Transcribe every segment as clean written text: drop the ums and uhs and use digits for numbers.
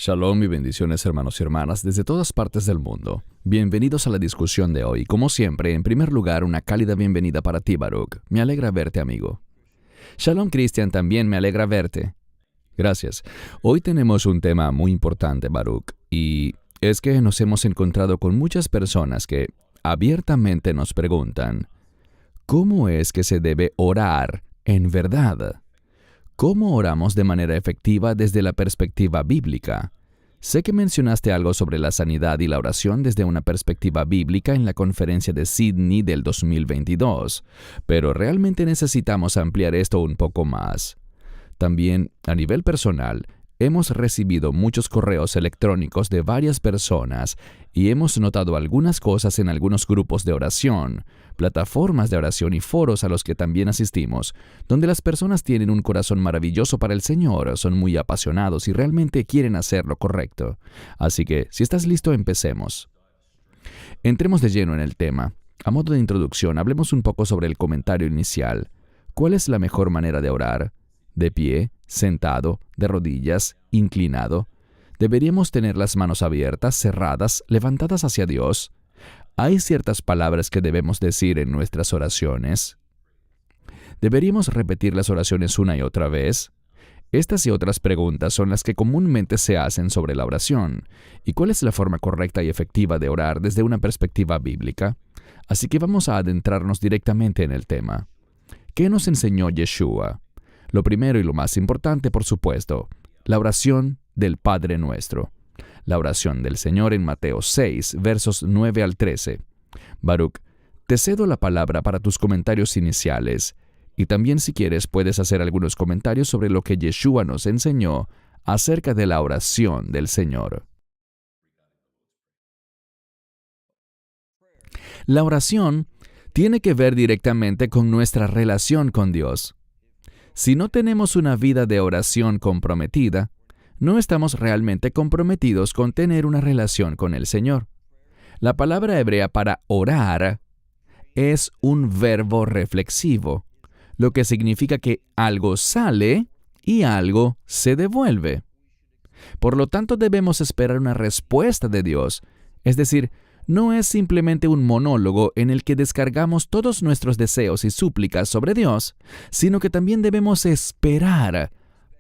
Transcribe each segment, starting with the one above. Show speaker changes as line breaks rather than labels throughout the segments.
Shalom y bendiciones, hermanos y hermanas desde todas partes del mundo. Bienvenidos a la discusión de hoy. Como siempre, en primer lugar, una cálida bienvenida para ti, Baruch. Me alegra verte, amigo. Shalom, Cristian, también me alegra verte. Gracias. Hoy tenemos un tema muy importante, Baruch, y es que nos hemos encontrado con muchas personas que abiertamente nos preguntan, ¿cómo es que se debe orar en verdad? ¿Cómo oramos de manera efectiva desde la perspectiva bíblica? Sé que mencionaste algo sobre la sanidad y la oración desde una perspectiva bíblica en la conferencia de Sydney del 2022, pero realmente necesitamos ampliar esto un poco más. También, a nivel personal, hemos recibido muchos correos electrónicos de varias personas y hemos notado algunas cosas en algunos grupos de oración, plataformas de oración y foros a los que también asistimos, donde las personas tienen un corazón maravilloso para el Señor, son muy apasionados y realmente quieren hacer lo correcto. Así que, si estás listo, empecemos. Entremos de lleno en el tema. A modo de introducción, hablemos un poco sobre el comentario inicial. ¿Cuál es la mejor manera de orar? ¿De pie, sentado, de rodillas, inclinado? ¿Deberíamos tener las manos abiertas, cerradas, levantadas hacia Dios? ¿Hay ciertas palabras que debemos decir en nuestras oraciones? ¿Deberíamos repetir las oraciones una y otra vez? Estas y otras preguntas son las que comúnmente se hacen sobre la oración. ¿Y cuál es la forma correcta y efectiva de orar desde una perspectiva bíblica? Así que vamos a adentrarnos directamente en el tema. ¿Qué nos enseñó Yeshua? Lo primero y lo más importante, por supuesto, la oración del Padre Nuestro. La oración del Señor en Mateo 6, versos 9 al 13. Baruch, te cedo la palabra para tus comentarios iniciales, y también si quieres puedes hacer algunos comentarios sobre lo que Yeshua nos enseñó acerca de la oración del Señor. La oración tiene que ver directamente con nuestra relación con Dios. Si no tenemos una vida de oración comprometida, no estamos realmente comprometidos con tener una relación con el Señor. La palabra hebrea para orar es un verbo reflexivo, lo que significa que algo sale y algo se devuelve. Por lo tanto, debemos esperar una respuesta de Dios, es decir, no es simplemente un monólogo en el que descargamos todos nuestros deseos y súplicas sobre Dios, sino que también debemos esperar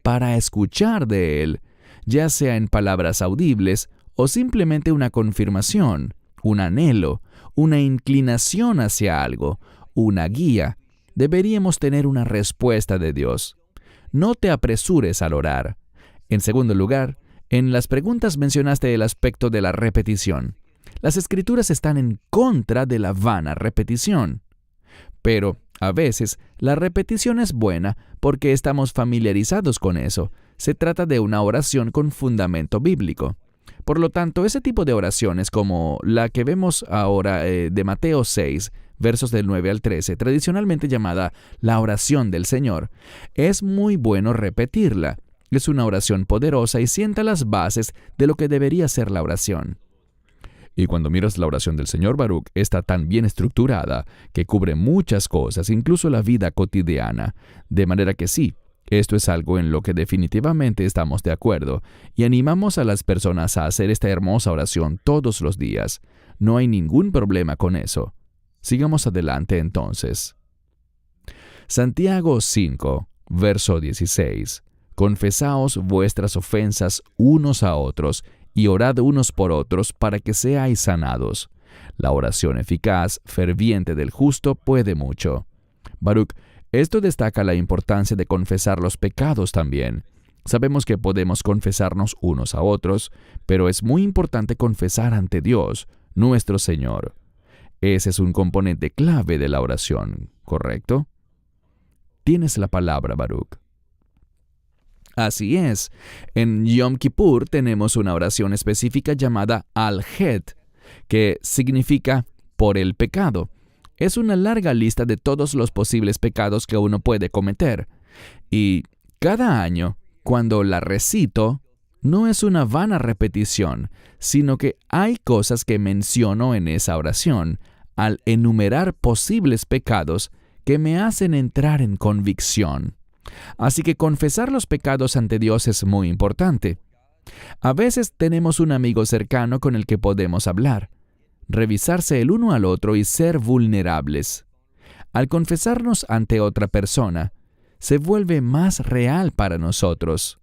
para escuchar de Él, ya sea en palabras audibles o simplemente una confirmación, un anhelo, una inclinación hacia algo, una guía. Deberíamos tener una respuesta de Dios. No te apresures al orar. En segundo lugar, en las preguntas mencionaste el aspecto de la repetición. Las Escrituras están en contra de la vana repetición. Pero, a veces, la repetición es buena porque estamos familiarizados con eso. Se trata de una oración con fundamento bíblico. Por lo tanto, ese tipo de oraciones como la que vemos ahora de Mateo 6, versos del 9 al 13, tradicionalmente llamada la oración del Señor, es muy bueno repetirla. Es una oración poderosa y sienta las bases de lo que debería ser la oración. Y cuando miras la oración del Señor, Baruch, está tan bien estructurada que cubre muchas cosas, incluso la vida cotidiana. De manera que sí, esto es algo en lo que definitivamente estamos de acuerdo y animamos a las personas a hacer esta hermosa oración todos los días. No hay ningún problema con eso. Sigamos adelante entonces. Santiago 5, verso 16. Confesaos vuestras ofensas unos a otros y orad unos por otros para que seáis sanados. La oración eficaz, ferviente del justo puede mucho. Baruch, esto destaca la importancia de confesar los pecados también. Sabemos que podemos confesarnos unos a otros, pero es muy importante confesar ante Dios, nuestro Señor. Ese es un componente clave de la oración, ¿correcto? Tienes la palabra, Baruch. Así es. En Yom Kippur tenemos una oración específica llamada Al-Het, que significa por el pecado. Es una larga lista de todos los posibles pecados que uno puede cometer. Y cada año, cuando la recito, no es una vana repetición, sino que hay cosas que menciono en esa oración al enumerar posibles pecados que me hacen entrar en convicción. Así que confesar los pecados ante Dios es muy importante. A veces tenemos un amigo cercano con el que podemos hablar, revisarse el uno al otro y ser vulnerables. Al confesarnos ante otra persona, se vuelve más real para nosotros.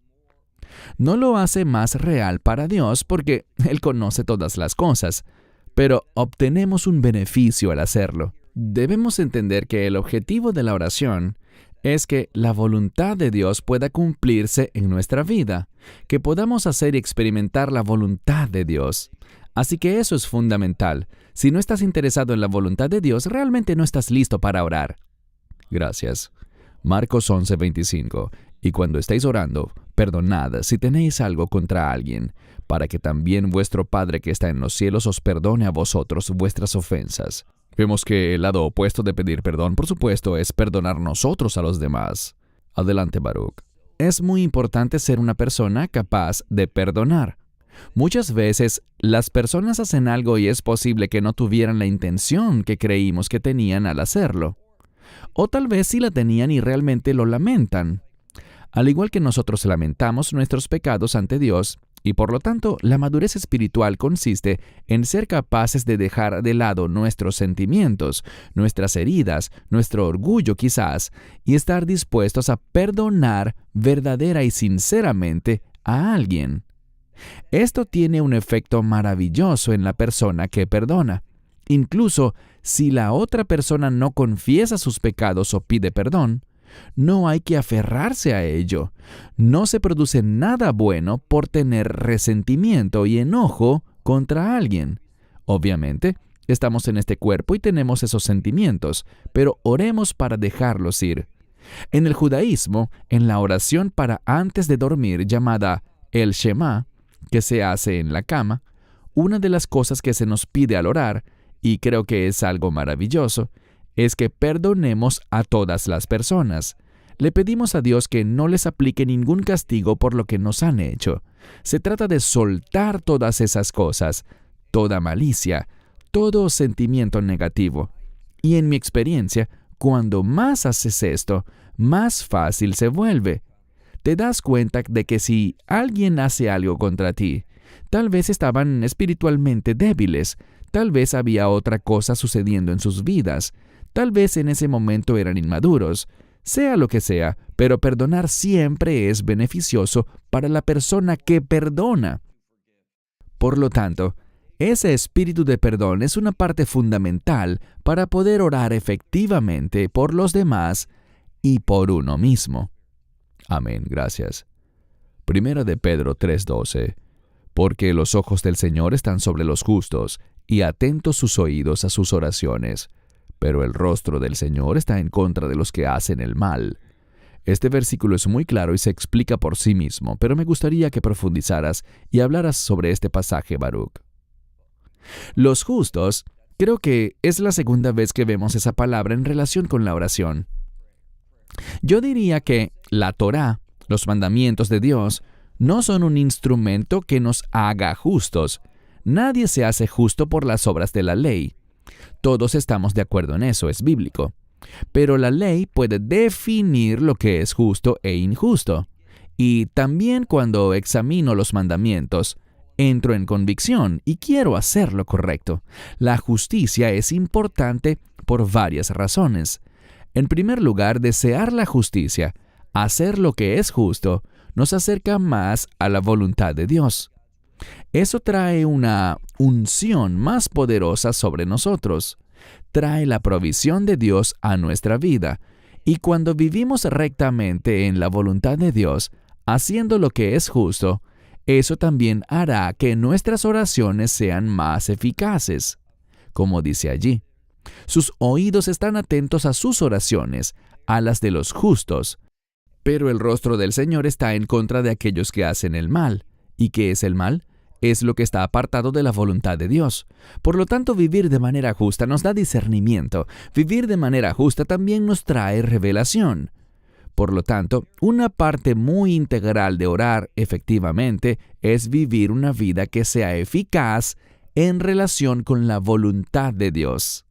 No lo hace más real para Dios porque Él conoce todas las cosas, pero obtenemos un beneficio al hacerlo. Debemos entender que el objetivo de la oración es que la voluntad de Dios pueda cumplirse en nuestra vida, que podamos hacer y experimentar la voluntad de Dios. Así que eso es fundamental. Si no estás interesado en la voluntad de Dios, realmente no estás listo para orar. Gracias. Marcos 11:25. Y cuando estéis orando, perdonad si tenéis algo contra alguien, para que también vuestro Padre que está en los cielos os perdone a vosotros vuestras ofensas. Vemos que el lado opuesto de pedir perdón, por supuesto, es perdonar nosotros a los demás. Adelante, Baruch. Es muy importante ser una persona capaz de perdonar. Muchas veces, las personas hacen algo y es posible que no tuvieran la intención que creímos que tenían al hacerlo. O tal vez sí la tenían y realmente lo lamentan. Al igual que nosotros lamentamos nuestros pecados ante Dios, y por lo tanto, la madurez espiritual consiste en ser capaces de dejar de lado nuestros sentimientos, nuestras heridas, nuestro orgullo quizás, y estar dispuestos a perdonar verdadera y sinceramente a alguien. Esto tiene un efecto maravilloso en la persona que perdona. Incluso si la otra persona no confiesa sus pecados o pide perdón, no hay que aferrarse a ello. No se produce nada bueno por tener resentimiento y enojo contra alguien. Obviamente, estamos en este cuerpo y tenemos esos sentimientos, pero oremos para dejarlos ir. En el judaísmo, en la oración para antes de dormir llamada el Shema, que se hace en la cama, una de las cosas que se nos pide al orar, y creo que es algo maravilloso, es que perdonemos a todas las personas. Le pedimos a Dios que no les aplique ningún castigo por lo que nos han hecho. Se trata de soltar todas esas cosas, toda malicia, todo sentimiento negativo. Y en mi experiencia, cuando más haces esto, más fácil se vuelve. Te das cuenta de que si alguien hace algo contra ti, tal vez estaban espiritualmente débiles, tal vez había otra cosa sucediendo en sus vidas, tal vez en ese momento eran inmaduros, sea lo que sea, pero perdonar siempre es beneficioso para la persona que perdona. Por lo tanto, ese espíritu de perdón es una parte fundamental para poder orar efectivamente por los demás y por uno mismo. Amén, gracias. Primera de Pedro 3:12. Porque los ojos del Señor están sobre los justos, y atentos sus oídos a sus oraciones. Pero el rostro del Señor está en contra de los que hacen el mal. Este versículo es muy claro y se explica por sí mismo, pero me gustaría que profundizaras y hablaras sobre este pasaje, Baruch. Los justos, creo que es la segunda vez que vemos esa palabra en relación con la oración. Yo diría que la Torá, los mandamientos de Dios, no son un instrumento que nos haga justos. Nadie se hace justo por las obras de la ley. Todos estamos de acuerdo en eso, es bíblico. Pero la ley puede definir lo que es justo e injusto. Y también cuando examino los mandamientos, entro en convicción y quiero hacer lo correcto. La justicia es importante por varias razones. En primer lugar, desear la justicia, hacer lo que es justo, nos acerca más a la voluntad de Dios. Eso trae una unción más poderosa sobre nosotros. Trae la provisión de Dios a nuestra vida. Y cuando vivimos rectamente en la voluntad de Dios, haciendo lo que es justo, eso también hará que nuestras oraciones sean más eficaces. Como dice allí, sus oídos están atentos a sus oraciones, a las de los justos. Pero el rostro del Señor está en contra de aquellos que hacen el mal. ¿Y qué es el mal? Es lo que está apartado de la voluntad de Dios. Por lo tanto, vivir de manera justa nos da discernimiento. Vivir de manera justa también nos trae revelación. Por lo tanto, una parte muy integral de orar efectivamente es vivir una vida que sea eficaz en relación con la voluntad de Dios.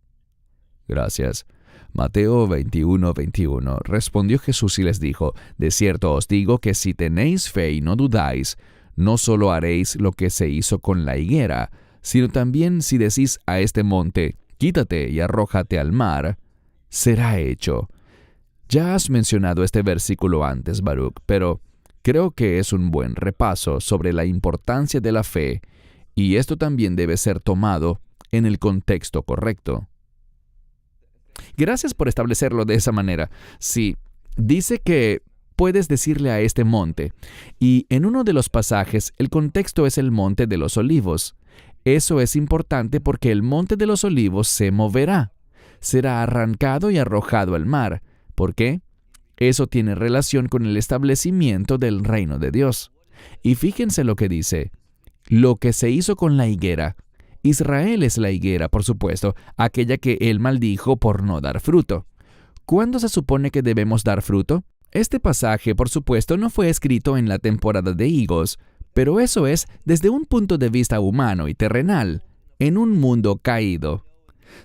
Gracias. Mateo 21:21. Respondió Jesús y les dijo: De cierto os digo que si tenéis fe y no dudáis, No solo haréis lo que se hizo con la higuera, sino también si decís a este monte, quítate y arrójate al mar, será hecho. Ya has mencionado este versículo antes, Baruch, pero creo que es un buen repaso sobre la importancia de la fe, y esto también debe ser tomado en el contexto correcto. Gracias por establecerlo de esa manera. Sí, dice que puedes decirle a este monte, y en uno de los pasajes el contexto es el monte de los olivos. Eso es importante porque el monte de los olivos se moverá, será arrancado y arrojado al mar. ¿Por qué? Eso tiene relación con el establecimiento del reino de Dios. Y fíjense lo que dice, lo que se hizo con la higuera. Israel es la higuera, por supuesto, aquella que él maldijo por no dar fruto. ¿Cuándo se supone que debemos dar fruto? Este pasaje, por supuesto, no fue escrito en la temporada de higos, pero eso es desde un punto de vista humano y terrenal, en un mundo caído.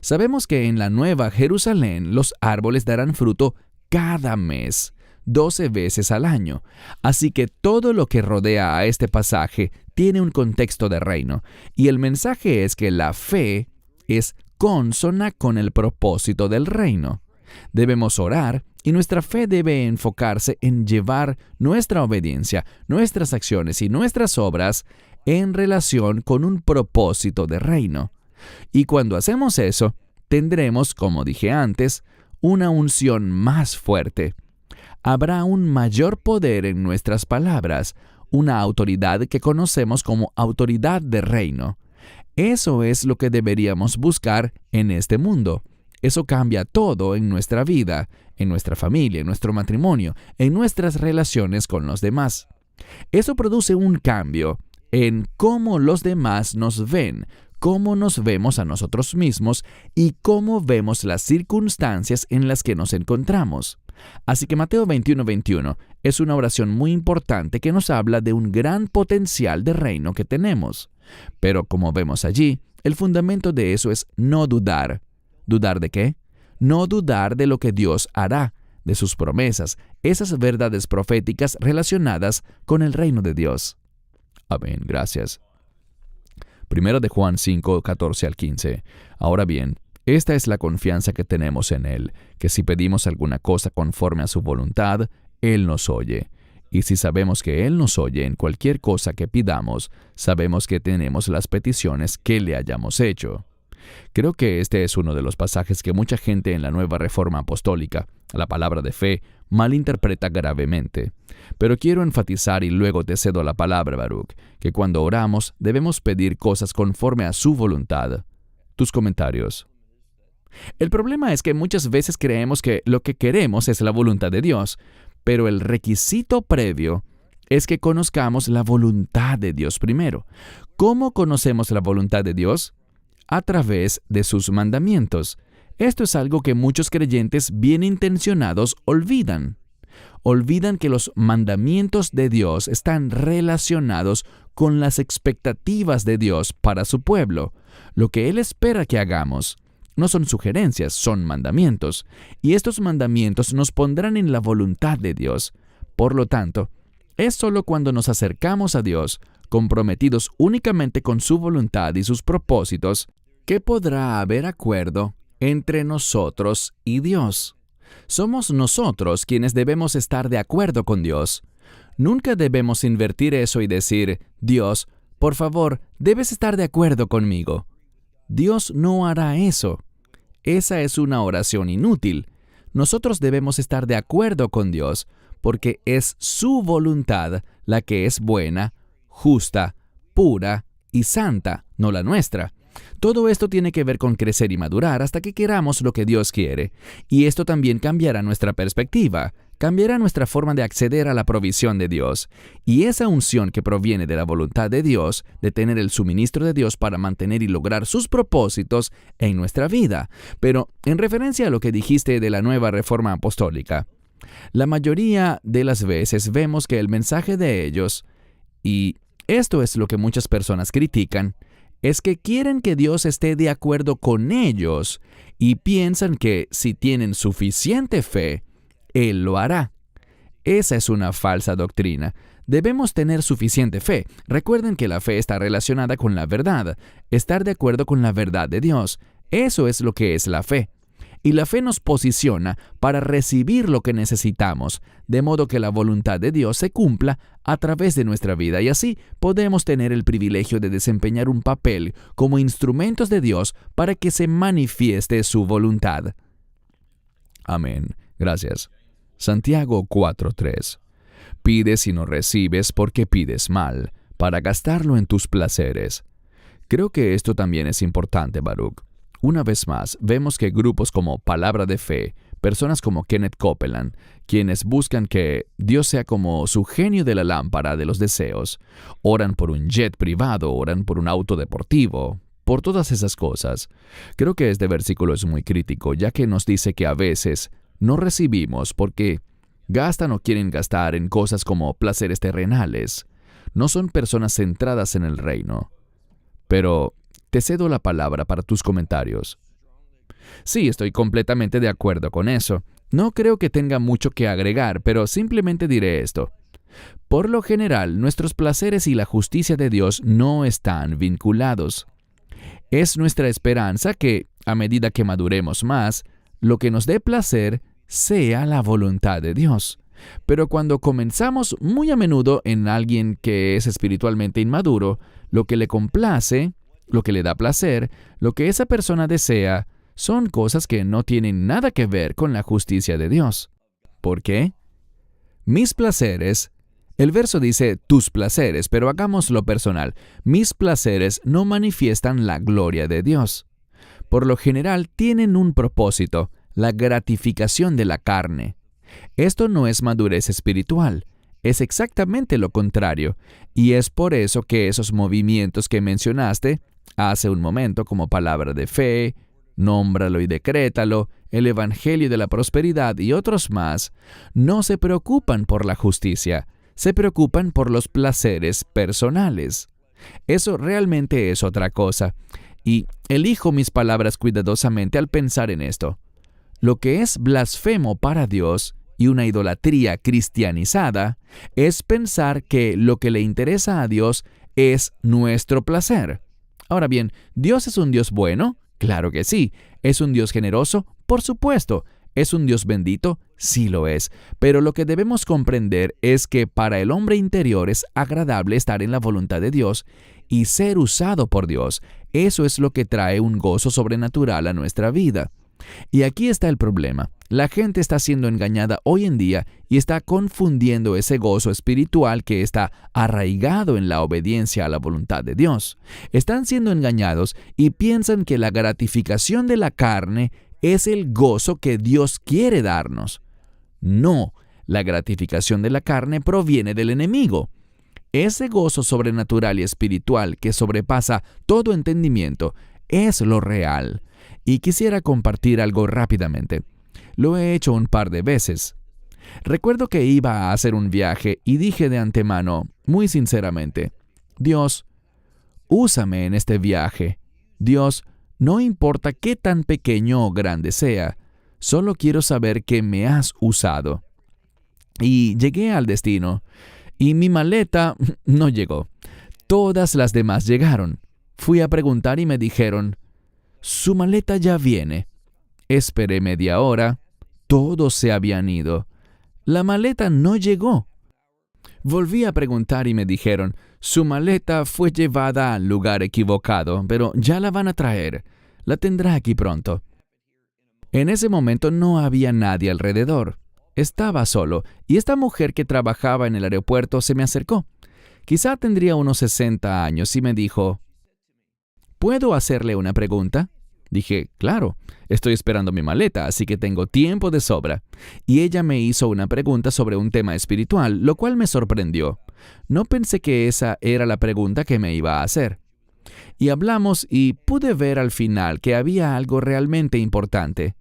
Sabemos que en la Nueva Jerusalén los árboles darán fruto cada mes, 12 veces al año. Así que todo lo que rodea a este pasaje tiene un contexto de reino, y el mensaje es que la fe es consona con el propósito del reino. Debemos orar y nuestra fe debe enfocarse en llevar nuestra obediencia, nuestras acciones y nuestras obras en relación con un propósito de reino. Y cuando hacemos eso, tendremos, como dije antes, una unción más fuerte. Habrá un mayor poder en nuestras palabras, una autoridad que conocemos como autoridad de reino. Eso es lo que deberíamos buscar en este mundo. Eso cambia todo en nuestra vida, en nuestra familia, en nuestro matrimonio, en nuestras relaciones con los demás. Eso produce un cambio en cómo los demás nos ven, cómo nos vemos a nosotros mismos y cómo vemos las circunstancias en las que nos encontramos. Así que Mateo 21:21 es una oración muy importante que nos habla de un gran potencial de reino que tenemos. Pero como vemos allí, el fundamento de eso es no dudar. ¿Dudar de qué? No dudar de lo que Dios hará, de sus promesas, esas verdades proféticas relacionadas con el reino de Dios. Amén, gracias. Primero de Juan 5, 14 al 15. Ahora bien, esta es la confianza que tenemos en Él, que si pedimos alguna cosa conforme a su voluntad, Él nos oye. Y si sabemos que Él nos oye en cualquier cosa que pidamos, sabemos que tenemos las peticiones que le hayamos hecho. Creo que este es uno de los pasajes que mucha gente en la nueva reforma apostólica, la palabra de fe, malinterpreta gravemente. Pero quiero enfatizar y luego te cedo la palabra, Baruch, que cuando oramos debemos pedir cosas conforme a su voluntad. Tus comentarios. El problema es que muchas veces creemos que lo que queremos es la voluntad de Dios, pero el requisito previo es que conozcamos la voluntad de Dios primero. ¿Cómo conocemos la voluntad de Dios? A través de sus mandamientos. Esto es algo que muchos creyentes bien intencionados olvidan. Olvidan que los mandamientos de Dios están relacionados con las expectativas de Dios para su pueblo. Lo que Él espera que hagamos no son sugerencias, son mandamientos. Y estos mandamientos nos pondrán en la voluntad de Dios. Por lo tanto, es solo cuando nos acercamos a Dios, comprometidos únicamente con su voluntad y sus propósitos, que podrá haber acuerdo entre nosotros y Dios. Somos nosotros quienes debemos estar de acuerdo con Dios. Nunca debemos invertir eso y decir, Dios, por favor, debes estar de acuerdo conmigo. Dios no hará eso. Esa es una oración inútil. Nosotros debemos estar de acuerdo con Dios, porque es su voluntad la que es buena, justa, pura y santa, no la nuestra. Todo esto tiene que ver con crecer y madurar hasta que queramos lo que Dios quiere. Y esto también cambiará nuestra perspectiva, cambiará nuestra forma de acceder a la provisión de Dios. Y esa unción que proviene de la voluntad de Dios, de tener el suministro de Dios para mantener y lograr sus propósitos en nuestra vida. Pero en referencia a lo que dijiste de la nueva reforma apostólica, la mayoría de las veces vemos que el mensaje de ellos, y esto es lo que muchas personas critican, es que quieren que Dios esté de acuerdo con ellos y piensan que si tienen suficiente fe, Él lo hará. Esa es una falsa doctrina. Debemos tener suficiente fe. Recuerden que la fe está relacionada con la verdad, estar de acuerdo con la verdad de Dios. Eso es lo que es la fe. Y la fe nos posiciona para recibir lo que necesitamos, de modo que la voluntad de Dios se cumpla a través de nuestra vida, y así podemos tener el privilegio de desempeñar un papel como instrumentos de Dios para que se manifieste su voluntad. Amén. Gracias. Santiago 4:3. Pides y no recibes porque pides mal, para gastarlo en tus placeres. Creo que esto también es importante, Baruch. Una vez más, vemos que grupos como Palabra de Fe, personas como Kenneth Copeland, quienes buscan que Dios sea como su genio de la lámpara de los deseos, oran por un jet privado, oran por un auto deportivo, por todas esas cosas. Creo que este versículo es muy crítico, ya que nos dice que a veces no recibimos porque gastan o quieren gastar en cosas como placeres terrenales. No son personas centradas en el reino. Pero te cedo la palabra para tus comentarios. Sí, estoy completamente de acuerdo con eso. No creo que tenga mucho que agregar, pero simplemente diré esto. Por lo general, nuestros placeres y la justicia de Dios no están vinculados. Es nuestra esperanza que, a medida que maduremos más, lo que nos dé placer sea la voluntad de Dios. Pero cuando comenzamos muy a menudo en alguien que es espiritualmente inmaduro, lo que le complace, lo que le da placer, lo que esa persona desea, son cosas que no tienen nada que ver con la justicia de Dios. ¿Por qué? Mis placeres, el verso dice tus placeres, pero hagámoslo personal. Mis placeres no manifiestan la gloria de Dios. Por lo general tienen un propósito, la gratificación de la carne. Esto no es madurez espiritual. Es exactamente lo contrario, y es por eso que esos movimientos que mencionaste hace un momento, como Palabra de Fe, Nómbralo y Decrétalo, el Evangelio de la Prosperidad y otros más, no se preocupan por la justicia, se preocupan por los placeres personales. Eso realmente es otra cosa, y elijo mis palabras cuidadosamente al pensar en esto. Lo que es blasfemo para Dios y una idolatría cristianizada es pensar que lo que le interesa a Dios es nuestro placer. Ahora bien, ¿Dios es un Dios bueno? Claro que sí. ¿Es un Dios generoso? Por supuesto. ¿Es un Dios bendito? Sí lo es. Pero lo que debemos comprender es que para el hombre interior es agradable estar en la voluntad de Dios y ser usado por Dios. Eso es lo que trae un gozo sobrenatural a nuestra vida. Y aquí está el problema. La gente está siendo engañada hoy en día y está confundiendo ese gozo espiritual que está arraigado en la obediencia a la voluntad de Dios. Están siendo engañados y piensan que la gratificación de la carne es el gozo que Dios quiere darnos. No, la gratificación de la carne proviene del enemigo. Ese gozo sobrenatural y espiritual que sobrepasa todo entendimiento es lo real. Y quisiera compartir algo rápidamente. Lo he hecho un par de veces. Recuerdo que iba a hacer un viaje y dije de antemano, muy sinceramente, Dios, úsame en este viaje. Dios, no importa qué tan pequeño o grande sea, solo quiero saber que me has usado. Y llegué al destino, y mi maleta no llegó. Todas las demás llegaron. Fui a preguntar y me dijeron, su maleta ya viene. Esperé media hora. Todos se habían ido. La maleta no llegó. Volví a preguntar y me dijeron, su maleta fue llevada al lugar equivocado, pero ya la van a traer. La tendrá aquí pronto. En ese momento no había nadie alrededor. Estaba solo, y esta mujer que trabajaba en el aeropuerto se me acercó. Quizá tendría unos 60 años y me dijo, ¿puedo hacerle una pregunta? Dije, claro, estoy esperando mi maleta, así que tengo tiempo de sobra. Y ella me hizo una pregunta sobre un tema espiritual, lo cual me sorprendió. No pensé que esa era la pregunta que me iba a hacer. Y hablamos y pude ver al final que había algo realmente importante.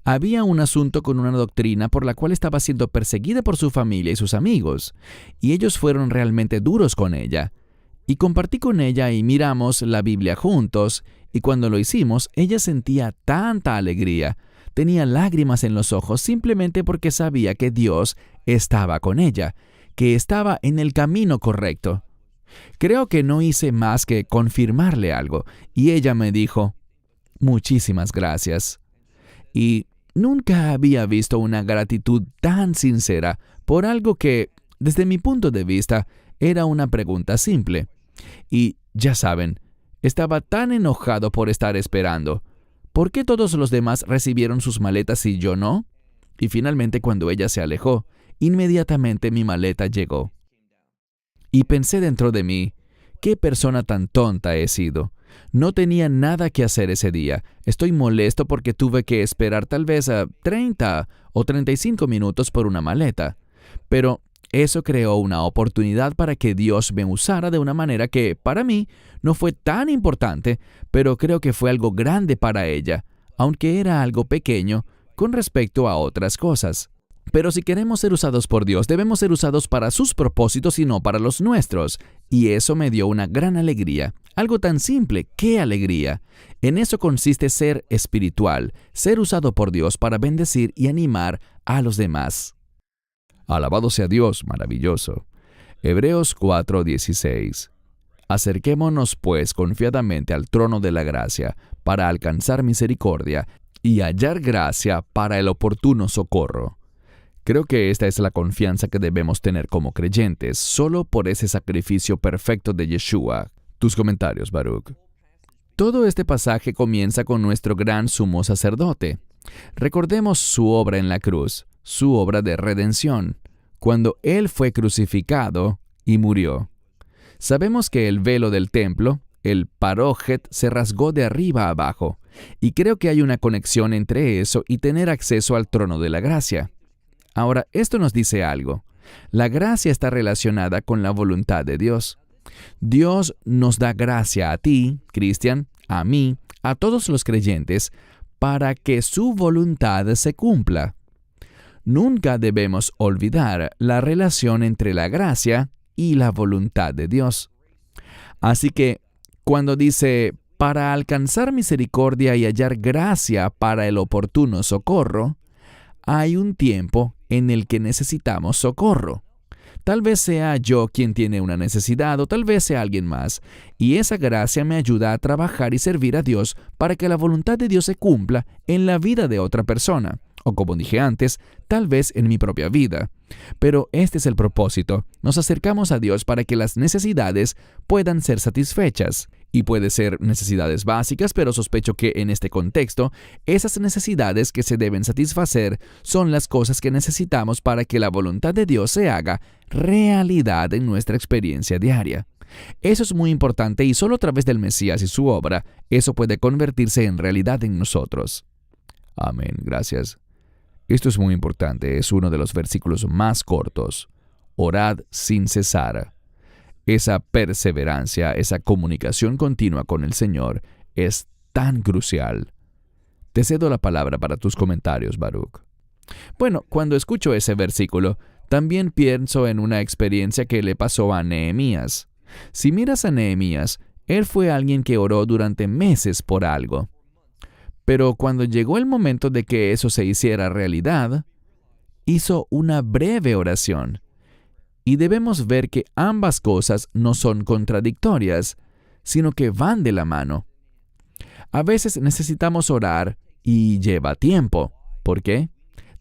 Había un asunto con una doctrina por la cual estaba siendo perseguida por su familia y sus amigos, y ellos fueron realmente duros con ella. Y compartí con ella y miramos la Biblia juntos, y cuando lo hicimos, ella sentía tanta alegría. Tenía lágrimas en los ojos simplemente porque sabía que Dios estaba con ella, que estaba en el camino correcto. Creo que no hice más que confirmarle algo, y ella me dijo, «Muchísimas gracias». Y nunca había visto una gratitud tan sincera por algo que, desde mi punto de vista, era una pregunta simple. Y, ya saben, estaba tan enojado por estar esperando. ¿Por qué todos los demás recibieron sus maletas y yo no? Y finalmente, cuando ella se alejó, inmediatamente mi maleta llegó. Y pensé dentro de mí, ¿qué persona tan tonta he sido? No tenía nada que hacer ese día. Estoy molesto porque tuve que esperar tal vez a 30 o 35 minutos por una maleta. Pero eso creó una oportunidad para que Dios me usara de una manera que, para mí, no fue tan importante, pero creo que fue algo grande para ella, aunque era algo pequeño con respecto a otras cosas. Pero si queremos ser usados por Dios, debemos ser usados para sus propósitos y no para los nuestros. Y eso me dio una gran alegría. Algo tan simple, ¡qué alegría! En eso consiste ser espiritual, ser usado por Dios para bendecir y animar a los demás. Alabado sea Dios, maravilloso. Hebreos 4:16. Acerquémonos pues confiadamente al trono de la gracia, para alcanzar misericordia y hallar gracia para el oportuno socorro. Creo que esta es la confianza que debemos tener como creyentes, solo por ese sacrificio perfecto de Yeshua. Tus comentarios, Baruch. Todo este pasaje comienza con nuestro gran sumo sacerdote. Recordemos su obra en la cruz, su obra de redención, cuando Él fue crucificado y murió. Sabemos que el velo del templo, el parójet, se rasgó de arriba a abajo, y creo que hay una conexión entre eso y tener acceso al trono de la gracia. Ahora, esto nos dice algo. La gracia está relacionada con la voluntad de Dios. Dios nos da gracia a ti, Cristian, a mí, a todos los creyentes, para que su voluntad se cumpla. Nunca debemos olvidar la relación entre la gracia y la voluntad de Dios. Así que, cuando dice, para alcanzar misericordia y hallar gracia para el oportuno socorro, hay un tiempo en el que necesitamos socorro. Tal vez sea yo quien tiene una necesidad o tal vez sea alguien más, y esa gracia me ayuda a trabajar y servir a Dios para que la voluntad de Dios se cumpla en la vida de otra persona, o como dije antes, tal vez en mi propia vida. Pero este es el propósito. Nos acercamos a Dios para que las necesidades puedan ser satisfechas. Y puede ser necesidades básicas, pero sospecho que en este contexto, esas necesidades que se deben satisfacer son las cosas que necesitamos para que la voluntad de Dios se haga realidad en nuestra experiencia diaria. Eso es muy importante y solo a través del Mesías y su obra, eso puede convertirse en realidad en nosotros. Amén, gracias. Esto es muy importante, es uno de los versículos más cortos. Orad sin cesar. Esa perseverancia, esa comunicación continua con el Señor es tan crucial. Te cedo la palabra para tus comentarios, Baruch. Bueno, cuando escucho ese versículo, también pienso en una experiencia que le pasó a Nehemías. Si miras a Nehemías, él fue alguien que oró durante meses por algo. Pero cuando llegó el momento de que eso se hiciera realidad, hizo una breve oración. Y debemos ver que ambas cosas no son contradictorias, sino que van de la mano. A veces necesitamos orar y lleva tiempo. ¿Por qué?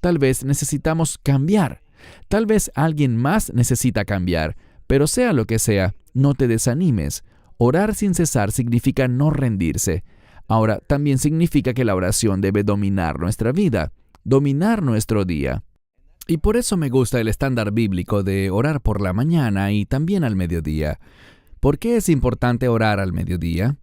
Tal vez necesitamos cambiar. Tal vez alguien más necesita cambiar, pero sea lo que sea, no te desanimes. Orar sin cesar significa no rendirse. Ahora, también significa que la oración debe dominar nuestra vida, dominar nuestro día. Y por eso me gusta el estándar bíblico de orar por la mañana y también al mediodía. ¿Por qué es importante orar al mediodía?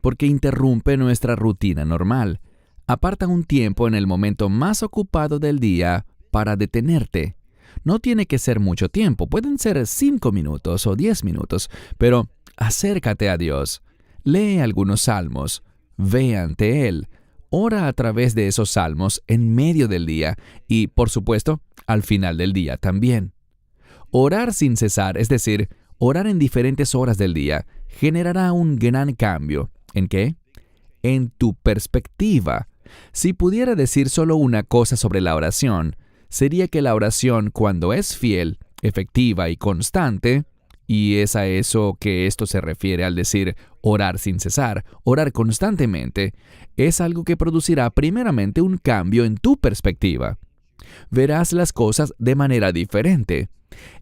Porque interrumpe nuestra rutina normal. Aparta un tiempo en el momento más ocupado del día para detenerte. No tiene que ser mucho tiempo, pueden ser 5 minutos o 10 minutos, pero acércate a Dios. Lee algunos salmos, ve ante Él, ora a través de esos salmos en medio del día y, por supuesto, al final del día también. Orar sin cesar, es decir, orar en diferentes horas del día, generará un gran cambio. ¿En qué? En tu perspectiva. Si pudiera decir solo una cosa sobre la oración, sería que la oración, cuando es fiel, efectiva y constante, y es a eso que esto se refiere al decir orar sin cesar, orar constantemente, es algo que producirá primeramente un cambio en tu perspectiva. Verás las cosas de manera diferente.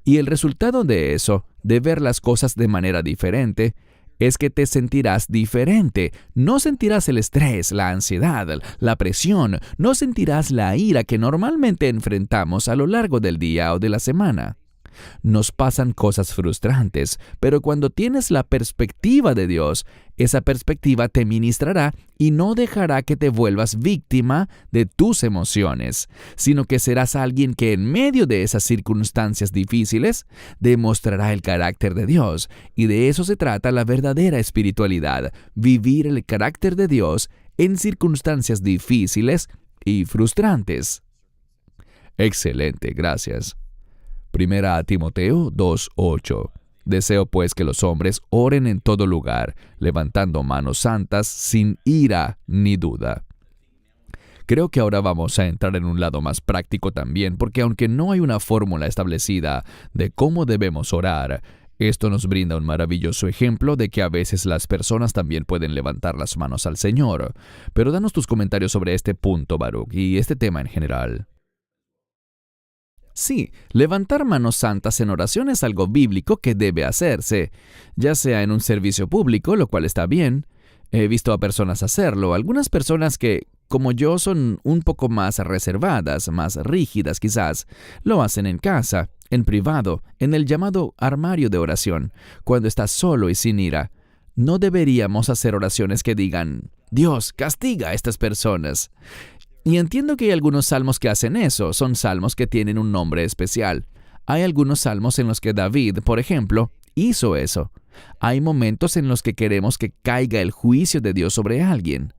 Y el resultado de eso, de ver las cosas de manera diferente, es que te sentirás diferente. No sentirás el estrés, la ansiedad, la presión, no sentirás la ira que normalmente enfrentamos a lo largo del día o de la semana. Nos pasan cosas frustrantes, pero cuando tienes la perspectiva de Dios, esa perspectiva te ministrará y no dejará que te vuelvas víctima de tus emociones, sino que serás alguien que en medio de esas circunstancias difíciles demostrará el carácter de Dios, y de eso se trata la verdadera espiritualidad, vivir el carácter de Dios en circunstancias difíciles y frustrantes. Excelente, gracias. Primera a Timoteo 2:8. Deseo pues que los hombres oren en todo lugar, levantando manos santas sin ira ni duda. Creo que ahora vamos a entrar en un lado más práctico también, porque aunque no hay una fórmula establecida de cómo debemos orar, esto nos brinda un maravilloso ejemplo de que a veces las personas también pueden levantar las manos al Señor. Pero danos tus comentarios sobre este punto, Baruch, y este tema en general. Sí, levantar manos santas en oración es algo bíblico que debe hacerse, ya sea en un servicio público, lo cual está bien. He visto a personas hacerlo, algunas personas que, como yo, son un poco más reservadas, más rígidas quizás, lo hacen en casa, en privado, en el llamado armario de oración, cuando estás solo y sin ira. No deberíamos hacer oraciones que digan, Dios, castiga a estas personas. Y entiendo que hay algunos salmos que hacen eso, son salmos que tienen un nombre especial. Hay algunos salmos en los que David, por ejemplo, hizo eso. Hay momentos en los que queremos que caiga el juicio de Dios sobre alguien.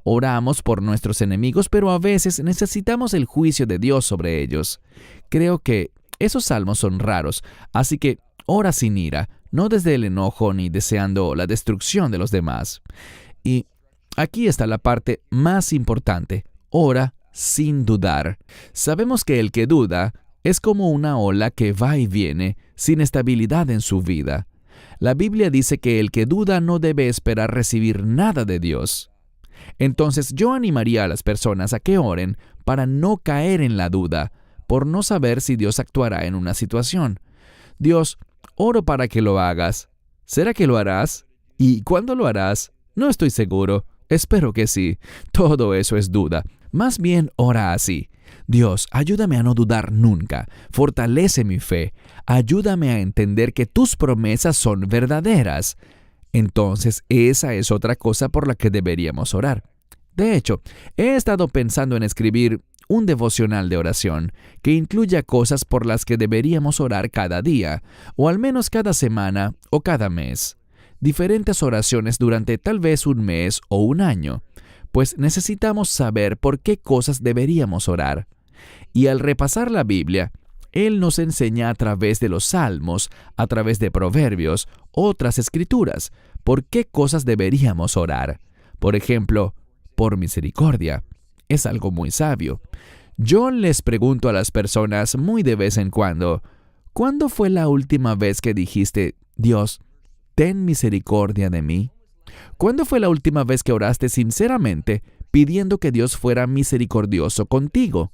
Oramos por nuestros enemigos, pero a veces necesitamos el juicio de Dios sobre ellos. Creo que esos salmos son raros, así que ora sin ira, no desde el enojo ni deseando la destrucción de los demás. Y aquí está la parte más importante. Ora sin dudar. Sabemos que el que duda es como una ola que va y viene sin estabilidad en su vida. La Biblia dice que el que duda no debe esperar recibir nada de Dios. Entonces yo animaría a las personas a que oren para no caer en la duda, por no saber si Dios actuará en una situación. Dios, oro para que lo hagas. ¿Será que lo harás? ¿Y cuándo lo harás? No estoy seguro. Espero que sí. Todo eso es duda. Más bien ora así. Dios, ayúdame a no dudar nunca. Fortalece mi fe. Ayúdame a entender que tus promesas son verdaderas. Entonces, esa es otra cosa por la que deberíamos orar. De hecho, he estado pensando en escribir un devocional de oración que incluya cosas por las que deberíamos orar cada día, o al menos cada semana o cada mes. Diferentes oraciones durante tal vez un mes o un año, pues necesitamos saber por qué cosas deberíamos orar. Y al repasar la Biblia, Él nos enseña a través de los Salmos, a través de Proverbios, otras escrituras, por qué cosas deberíamos orar. Por ejemplo, por misericordia. Es algo muy sabio. Yo les pregunto a las personas muy de vez en cuando, ¿cuándo fue la última vez que dijiste, Dios, ten misericordia de mí? ¿Cuándo fue la última vez que oraste sinceramente pidiendo que Dios fuera misericordioso contigo?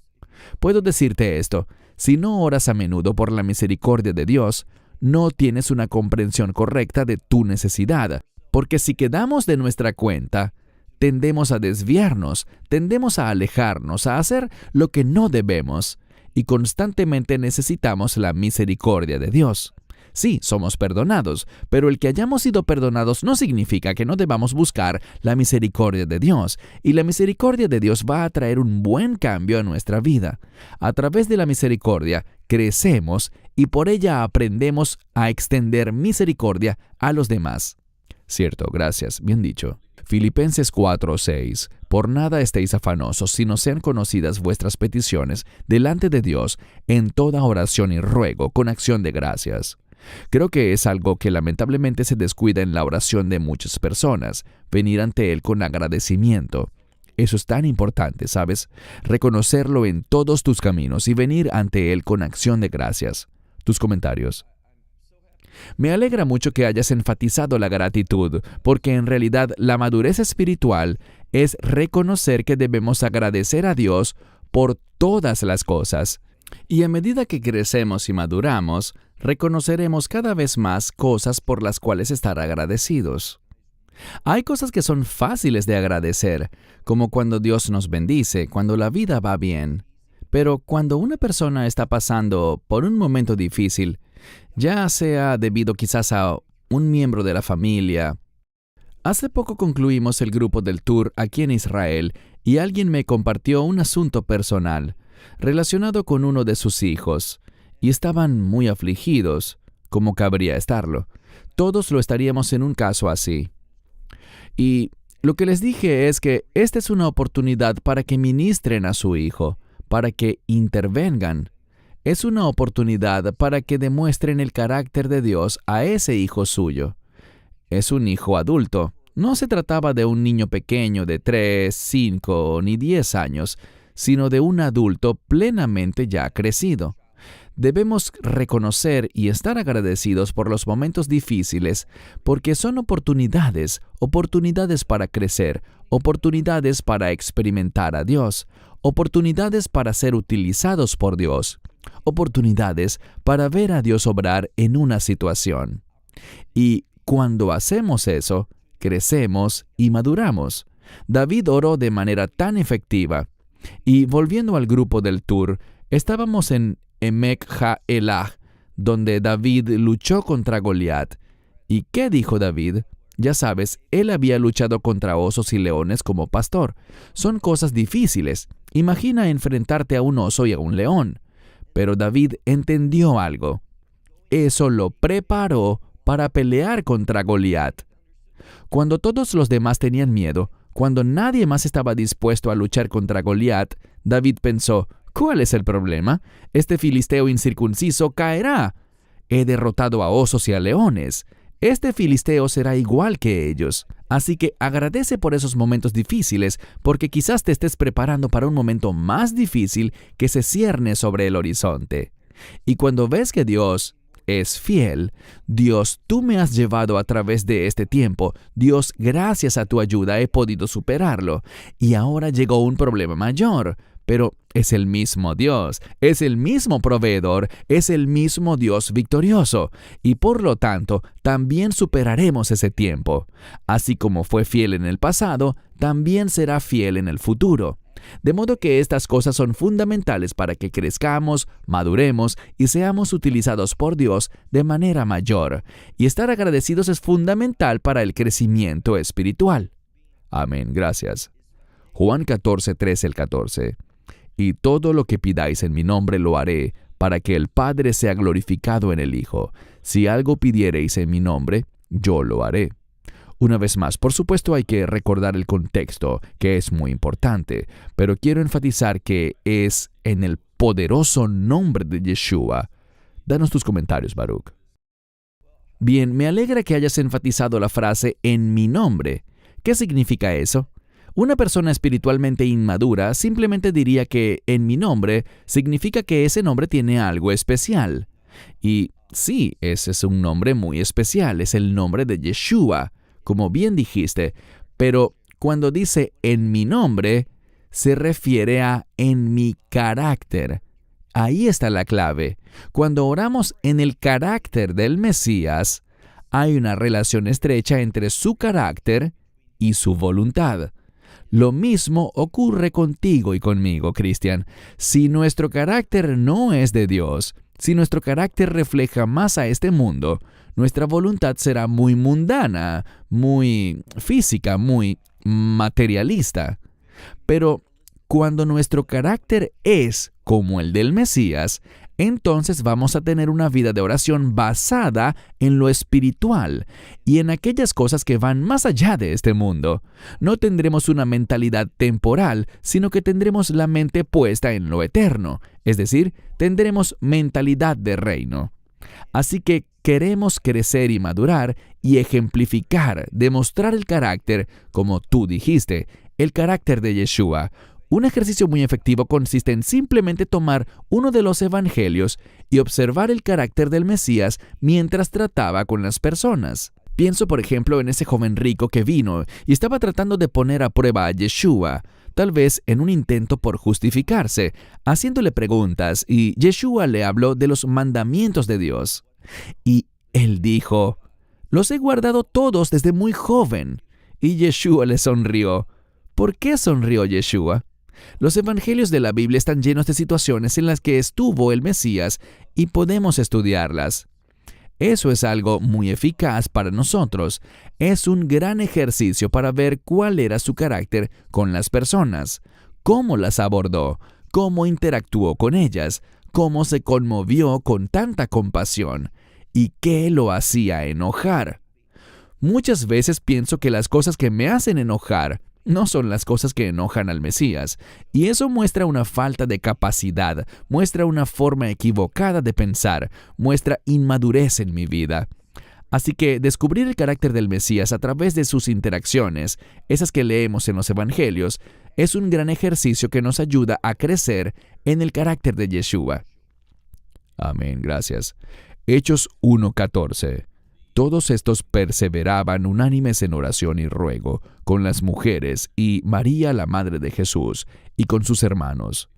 Puedo decirte esto, si no oras a menudo por la misericordia de Dios, no tienes una comprensión correcta de tu necesidad, porque si quedamos de nuestra cuenta, tendemos a desviarnos, tendemos a alejarnos, a hacer lo que no debemos, y constantemente necesitamos la misericordia de Dios. Sí, somos perdonados, pero el que hayamos sido perdonados no significa que no debamos buscar la misericordia de Dios, y la misericordia de Dios va a traer un buen cambio a nuestra vida. A través de la misericordia crecemos y por ella aprendemos a extender misericordia a los demás. Cierto, gracias, bien dicho. Filipenses 4:6. Por nada estéis afanosos, sino sean conocidas vuestras peticiones delante de Dios en toda oración y ruego con acción de gracias. Creo que es algo que lamentablemente se descuida en la oración de muchas personas, venir ante Él con agradecimiento. Eso es tan importante, ¿sabes? Reconocerlo en todos tus caminos y venir ante Él con acción de gracias. Tus comentarios. Me alegra mucho que hayas enfatizado la gratitud, porque en realidad la madurez espiritual es reconocer que debemos agradecer a Dios por todas las cosas. Y a medida que crecemos y maduramos, reconoceremos cada vez más cosas por las cuales estar agradecidos. Hay cosas que son fáciles de agradecer, como cuando Dios nos bendice, cuando la vida va bien. Pero cuando una persona está pasando por un momento difícil, ya sea debido quizás a un miembro de la familia. Hace poco concluimos el grupo del tour aquí en Israel y alguien me compartió un asunto personal relacionado con uno de sus hijos, y estaban muy afligidos, como cabría estarlo. Todos lo estaríamos en un caso así. Y lo que les dije es que esta es una oportunidad para que ministren a su hijo, para que intervengan. Es una oportunidad para que demuestren el carácter de Dios a ese hijo suyo. Es un hijo adulto. No se trataba de un niño pequeño de 3, 5 ni 10 años, sino de un adulto plenamente ya crecido. Debemos reconocer y estar agradecidos por los momentos difíciles, porque son oportunidades para crecer, oportunidades para experimentar a Dios, oportunidades para ser utilizados por Dios, oportunidades para ver a Dios obrar en una situación. Y cuando hacemos eso, crecemos y maduramos. David oró de manera tan efectiva. Y volviendo al grupo del tour, estábamos en Emek Ha-Elah, donde David luchó contra Goliat. ¿Y qué dijo David? Ya sabes, él había luchado contra osos y leones como pastor. Son cosas difíciles. Imagina enfrentarte a un oso y a un león. Pero David entendió algo. Eso lo preparó para pelear contra Goliat. Cuando todos los demás tenían miedo, cuando nadie más estaba dispuesto a luchar contra Goliat, David pensó, ¿cuál es el problema? Este filisteo incircunciso caerá. He derrotado a osos y a leones. Este filisteo será igual que ellos. Así que agradece por esos momentos difíciles, porque quizás te estés preparando para un momento más difícil que se cierne sobre el horizonte. Y cuando ves que Dios es fiel, Dios, tú me has llevado a través de este tiempo. Dios, gracias a tu ayuda he podido superarlo. Y ahora llegó un problema mayor. Pero es el mismo Dios, es el mismo proveedor, es el mismo Dios victorioso. Y por lo tanto, también superaremos ese tiempo. Así como fue fiel en el pasado, también será fiel en el futuro. De modo que estas cosas son fundamentales para que crezcamos, maduremos y seamos utilizados por Dios de manera mayor. Y estar agradecidos es fundamental para el crecimiento espiritual. Amén, gracias. Juan 14, 13 al 14. Y todo lo que pidáis en mi nombre lo haré, para que el Padre sea glorificado en el Hijo. Si algo pidiereis en mi nombre, yo lo haré. Una vez más, por supuesto hay que recordar el contexto, que es muy importante, pero quiero enfatizar que es en el poderoso nombre de Yeshua. Danos tus comentarios, Baruch. Bien, me alegra que hayas enfatizado la frase «en mi nombre». ¿Qué significa eso? Una persona espiritualmente inmadura simplemente diría que «en mi nombre» significa que ese nombre tiene algo especial. Y sí, ese es un nombre muy especial, es el nombre de Yeshua, como bien dijiste, pero cuando dice «en mi nombre», se refiere a «en mi carácter». Ahí está la clave. Cuando oramos en el carácter del Mesías, hay una relación estrecha entre su carácter y su voluntad. Lo mismo ocurre contigo y conmigo, Cristian. Si nuestro carácter no es de Dios, si nuestro carácter refleja más a este mundo, nuestra voluntad será muy mundana, muy física, muy materialista. Pero cuando nuestro carácter es como el del Mesías, entonces vamos a tener una vida de oración basada en lo espiritual y en aquellas cosas que van más allá de este mundo. No tendremos una mentalidad temporal, sino que tendremos la mente puesta en lo eterno, es decir, tendremos mentalidad de reino. Así que queremos crecer y madurar y ejemplificar, demostrar el carácter, como tú dijiste, el carácter de Yeshua, Un ejercicio muy efectivo consiste en simplemente tomar uno de los evangelios y observar el carácter del Mesías mientras trataba con las personas. Pienso, por ejemplo, en ese joven rico que vino y estaba tratando de poner a prueba a Yeshua, tal vez en un intento por justificarse, haciéndole preguntas, y Yeshua le habló de los mandamientos de Dios. Y él dijo: «Los he guardado todos desde muy joven». Y Yeshua le sonrió. ¿Por qué sonrió Yeshua? Los evangelios de la Biblia están llenos de situaciones en las que estuvo el Mesías y podemos estudiarlas. Eso es algo muy eficaz para nosotros. Es un gran ejercicio para ver cuál era su carácter con las personas, cómo las abordó, cómo interactuó con ellas, cómo se conmovió con tanta compasión y qué lo hacía enojar. Muchas veces pienso que las cosas que me hacen enojar no son las cosas que enojan al Mesías, y eso muestra una falta de capacidad, muestra una forma equivocada de pensar, muestra inmadurez en mi vida. Así que descubrir el carácter del Mesías a través de sus interacciones, esas que leemos en los Evangelios, es un gran ejercicio que nos ayuda a crecer en el carácter de Yeshua. Amén, gracias. Hechos 1:14. Todos estos perseveraban unánimes en oración y ruego, con las mujeres y María, la madre de Jesús, y con sus hermanos.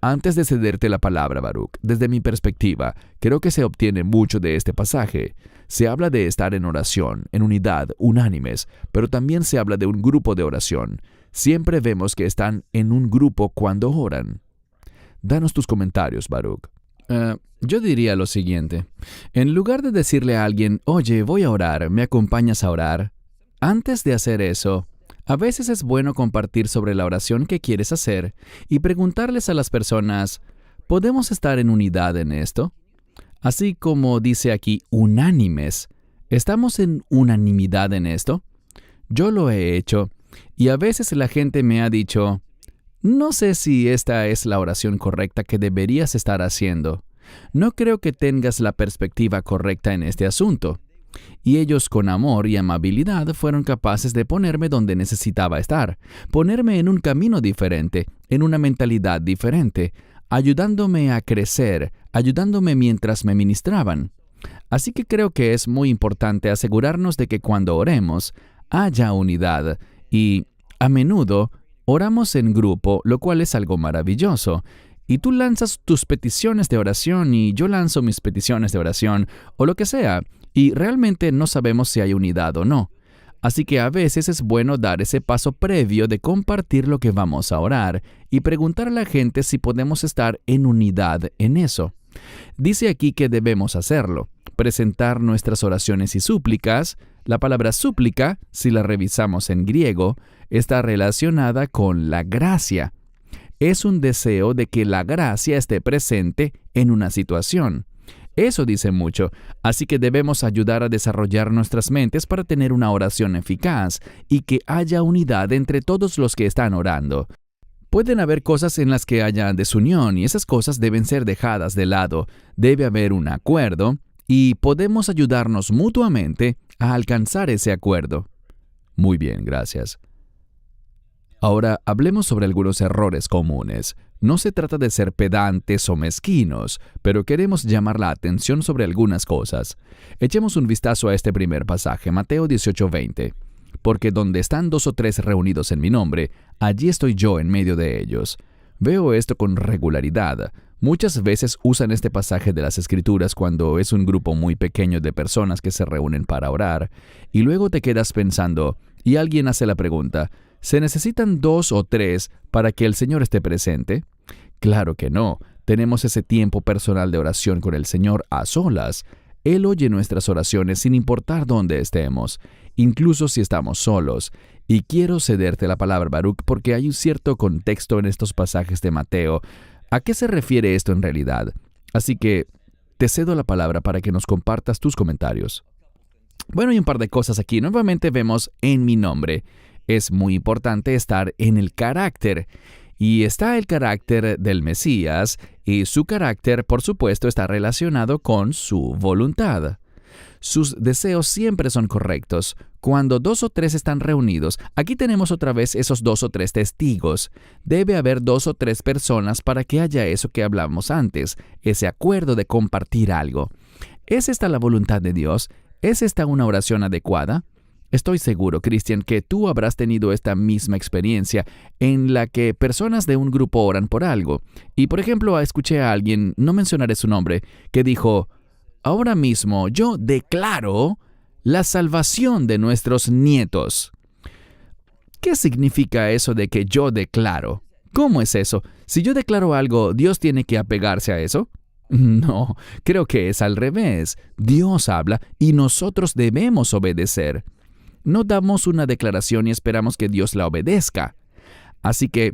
Antes de cederte la palabra, Baruch, desde mi perspectiva, creo que se obtiene mucho de este pasaje. Se habla de estar en oración, en unidad, unánimes, pero también se habla de un grupo de oración. Siempre vemos que están en un grupo cuando oran. Danos tus comentarios, Baruch. Yo diría lo siguiente. En lugar de decirle a alguien: «Oye, voy a orar, ¿me acompañas a orar?», antes de hacer eso, a veces es bueno compartir sobre la oración que quieres hacer y preguntarles a las personas: ¿podemos estar en unidad en esto? Así como dice aquí, unánimes. ¿Estamos en unanimidad en esto? Yo lo he hecho, y a veces la gente me ha dicho: «No sé si esta es la oración correcta que deberías estar haciendo. No creo que tengas la perspectiva correcta en este asunto». Y ellos, con amor y amabilidad, fueron capaces de ponerme donde necesitaba estar, ponerme en un camino diferente, en una mentalidad diferente, ayudándome a crecer, ayudándome mientras me ministraban. Así que creo que es muy importante asegurarnos de que cuando oremos, haya unidad, y a menudo oramos en grupo, lo cual es algo maravilloso. Y tú lanzas tus peticiones de oración y yo lanzo mis peticiones de oración, o lo que sea, y realmente no sabemos si hay unidad o no. Así que a veces es bueno dar ese paso previo de compartir lo que vamos a orar y preguntar a la gente si podemos estar en unidad en eso. Dice aquí que debemos hacerlo, presentar nuestras oraciones y súplicas. La palabra súplica, si la revisamos en griego, está relacionada con la gracia. Es un deseo de que la gracia esté presente en una situación. Eso dice mucho, así que debemos ayudar a desarrollar nuestras mentes para tener una oración eficaz y que haya unidad entre todos los que están orando. Pueden haber cosas en las que haya desunión y esas cosas deben ser dejadas de lado. Debe haber un acuerdo y podemos ayudarnos mutuamente a alcanzar ese acuerdo. Muy bien, gracias. Ahora hablemos sobre algunos errores comunes. No se trata de ser pedantes o mezquinos, pero queremos llamar la atención sobre algunas cosas. Echemos un vistazo a este primer pasaje, Mateo 18:20. Porque donde están 2 o 3 reunidos en mi nombre, allí estoy yo en medio de ellos. Veo esto con regularidad. Muchas veces usan este pasaje de las Escrituras cuando es un grupo muy pequeño de personas que se reúnen para orar, y luego te quedas pensando, y alguien hace la pregunta: ¿se necesitan 2 o 3 para que el Señor esté presente? Claro que no. Tenemos ese tiempo personal de oración con el Señor a solas. Él oye nuestras oraciones sin importar dónde estemos, incluso si estamos solos. Y quiero cederte la palabra, Baruch, porque hay un cierto contexto en estos pasajes de Mateo. ¿A qué se refiere esto en realidad? Así que te cedo la palabra para que nos compartas tus comentarios. Bueno, hay un par de cosas aquí. Nuevamente vemos en mi nombre. Es muy importante estar en el carácter. Y está el carácter del Mesías, y su carácter, por supuesto, está relacionado con su voluntad. Sus deseos siempre son correctos. Cuando 2 o 3 están reunidos, aquí tenemos otra vez esos 2 o 3 testigos. Debe haber 2 o 3 personas para que haya eso que hablamos antes, ese acuerdo de compartir algo. ¿Es esta la voluntad de Dios? ¿Es esta una oración adecuada? Estoy seguro, Cristian, que tú habrás tenido esta misma experiencia en la que personas de un grupo oran por algo. Y, por ejemplo, escuché a alguien, no mencionaré su nombre, que dijo: ahora mismo yo declaro la salvación de nuestros nietos. ¿Qué significa eso de que yo declaro? ¿Cómo es eso? Si yo declaro algo, ¿Dios tiene que apegarse a eso? No, creo que es al revés. Dios habla y nosotros debemos obedecer. No damos una declaración y esperamos que Dios la obedezca. Así que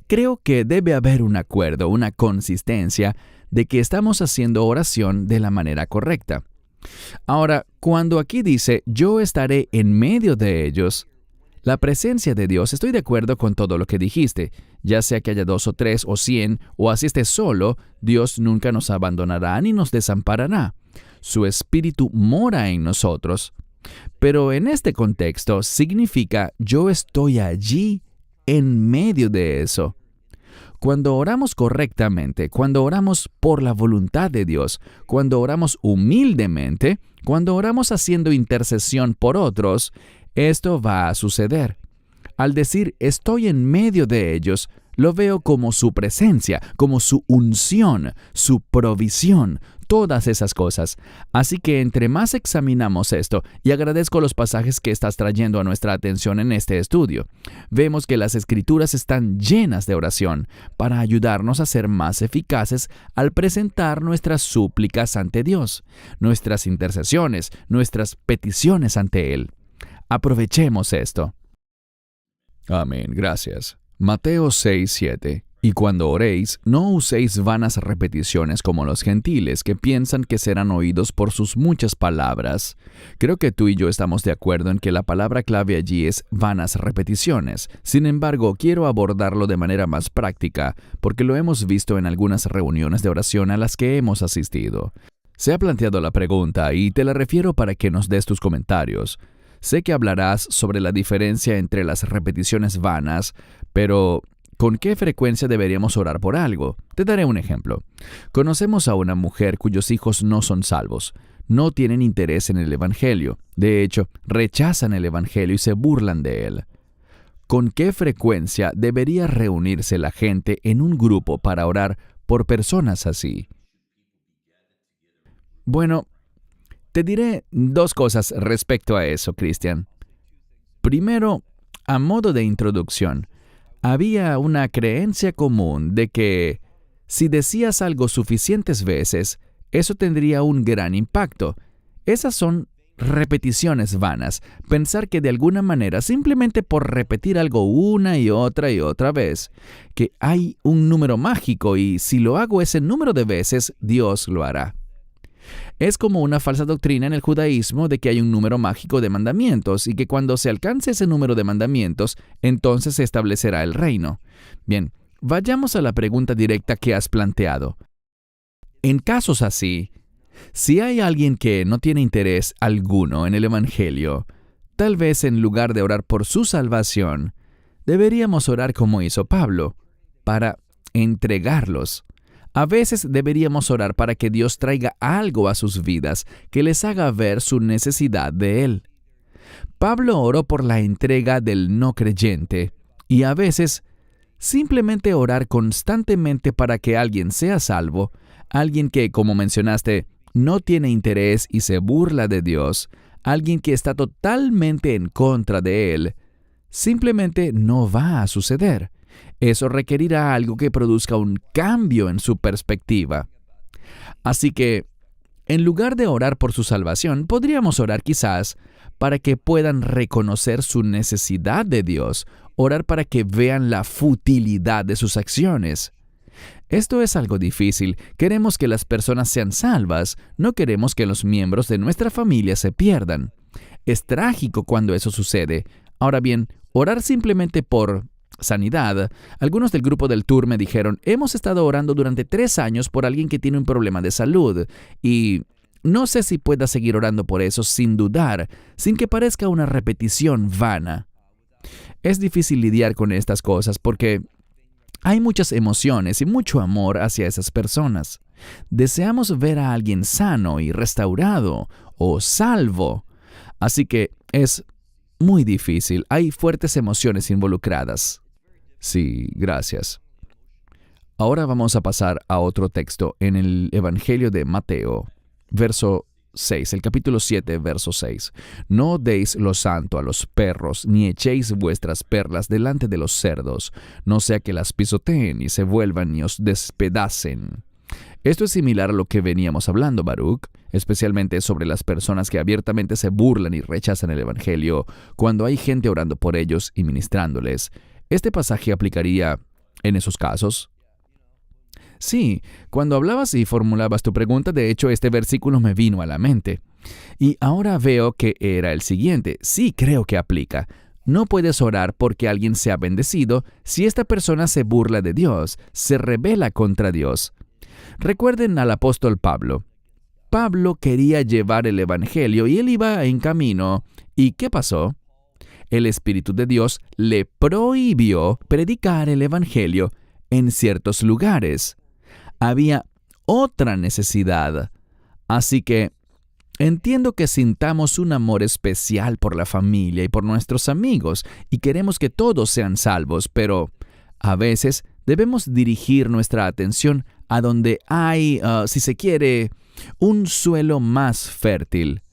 creo que debe haber un acuerdo, una consistencia de que estamos haciendo oración de la manera correcta. Ahora, cuando aquí dice, yo estaré en medio de ellos, la presencia de Dios, estoy de acuerdo con todo lo que dijiste. Ya sea que haya 2 o 3 o 100, o así esté solo, Dios nunca nos abandonará ni nos desamparará. Su Espíritu mora en nosotros. Pero en este contexto significa yo estoy allí en medio de eso. Cuando oramos correctamente, cuando oramos por la voluntad de Dios, cuando oramos humildemente, cuando oramos haciendo intercesión por otros, esto va a suceder. Al decir estoy en medio de ellos, lo veo como su presencia, como su unción, su provisión, todas esas cosas. Así que entre más examinamos esto, y agradezco los pasajes que estás trayendo a nuestra atención en este estudio, vemos que las Escrituras están llenas de oración para ayudarnos a ser más eficaces al presentar nuestras súplicas ante Dios, nuestras intercesiones, nuestras peticiones ante Él. Aprovechemos esto. Amén, gracias. Mateo 6:7. Y cuando oréis, no uséis vanas repeticiones como los gentiles, que piensan que serán oídos por sus muchas palabras. Creo que tú y yo estamos de acuerdo en que la palabra clave allí es vanas repeticiones. Sin embargo, quiero abordarlo de manera más práctica, porque lo hemos visto en algunas reuniones de oración a las que hemos asistido. Se ha planteado la pregunta y te la refiero para que nos des tus comentarios. Sé que hablarás sobre la diferencia entre las repeticiones vanas, pero ¿con qué frecuencia deberíamos orar por algo? Te daré un ejemplo. Conocemos a una mujer cuyos hijos no son salvos. No tienen interés en el Evangelio. De hecho, rechazan el Evangelio y se burlan de él. ¿Con qué frecuencia debería reunirse la gente en un grupo para orar por personas así? Bueno, te diré 2 cosas respecto a eso, Cristian. Primero, a modo de introducción, había una creencia común de que si decías algo suficientes veces, eso tendría un gran impacto. Esas son repeticiones vanas. Pensar que de alguna manera, simplemente por repetir algo una y otra vez, que hay un número mágico y si lo hago ese número de veces, Dios lo hará. Es como una falsa doctrina en el judaísmo de que hay un número mágico de mandamientos y que cuando se alcance ese número de mandamientos, entonces se establecerá el reino. Bien, vayamos a la pregunta directa que has planteado. En casos así, si hay alguien que no tiene interés alguno en el Evangelio, tal vez en lugar de orar por su salvación, deberíamos orar como hizo Pablo, para entregarlos. A veces deberíamos orar para que Dios traiga algo a sus vidas que les haga ver su necesidad de Él. Pablo oró por la entrega del no creyente y a veces simplemente orar constantemente para que alguien sea salvo, alguien que, como mencionaste, no tiene interés y se burla de Dios, alguien que está totalmente en contra de Él, simplemente no va a suceder. Eso requerirá algo que produzca un cambio en su perspectiva. Así que, en lugar de orar por su salvación, podríamos orar quizás para que puedan reconocer su necesidad de Dios, orar para que vean la futilidad de sus acciones. Esto es algo difícil. Queremos que las personas sean salvas, no queremos que los miembros de nuestra familia se pierdan. Es trágico cuando eso sucede. Ahora bien, orar simplemente por sanidad. Algunos del grupo del tour me dijeron, hemos estado orando durante 3 años por alguien que tiene un problema de salud y No sé si pueda seguir orando por eso sin dudar, sin que parezca una repetición vana. Es difícil lidiar con estas cosas porque hay muchas emociones y mucho amor hacia esas personas. Deseamos ver a alguien sano y restaurado o salvo. Así que es muy difícil. Hay fuertes emociones involucradas. Sí, gracias. Ahora vamos a pasar a otro texto en el Evangelio de Mateo, verso 6, el capítulo 7, verso 6. No deis lo santo a los perros, ni echéis vuestras perlas delante de los cerdos, no sea que las pisoteen y se vuelvan y os despedacen. Esto es similar a lo que veníamos hablando, Baruch, especialmente sobre las personas que abiertamente se burlan y rechazan el Evangelio cuando hay gente orando por ellos y ministrándoles. ¿Este pasaje aplicaría en esos casos? Sí, cuando hablabas y formulabas tu pregunta, de hecho, este versículo me vino a la mente. Y ahora veo que era el siguiente. Sí, creo que aplica. No puedes orar porque alguien sea bendecido si esta persona se burla de Dios, se rebela contra Dios. Recuerden al apóstol Pablo. Pablo quería llevar el Evangelio y él iba en camino. ¿Y qué pasó? El Espíritu de Dios le prohibió predicar el Evangelio en ciertos lugares. Había otra necesidad. Así que entiendo que sintamos un amor especial por la familia y por nuestros amigos y queremos que todos sean salvos, pero a veces debemos dirigir nuestra atención a donde hay, si se quiere, un suelo más fértil.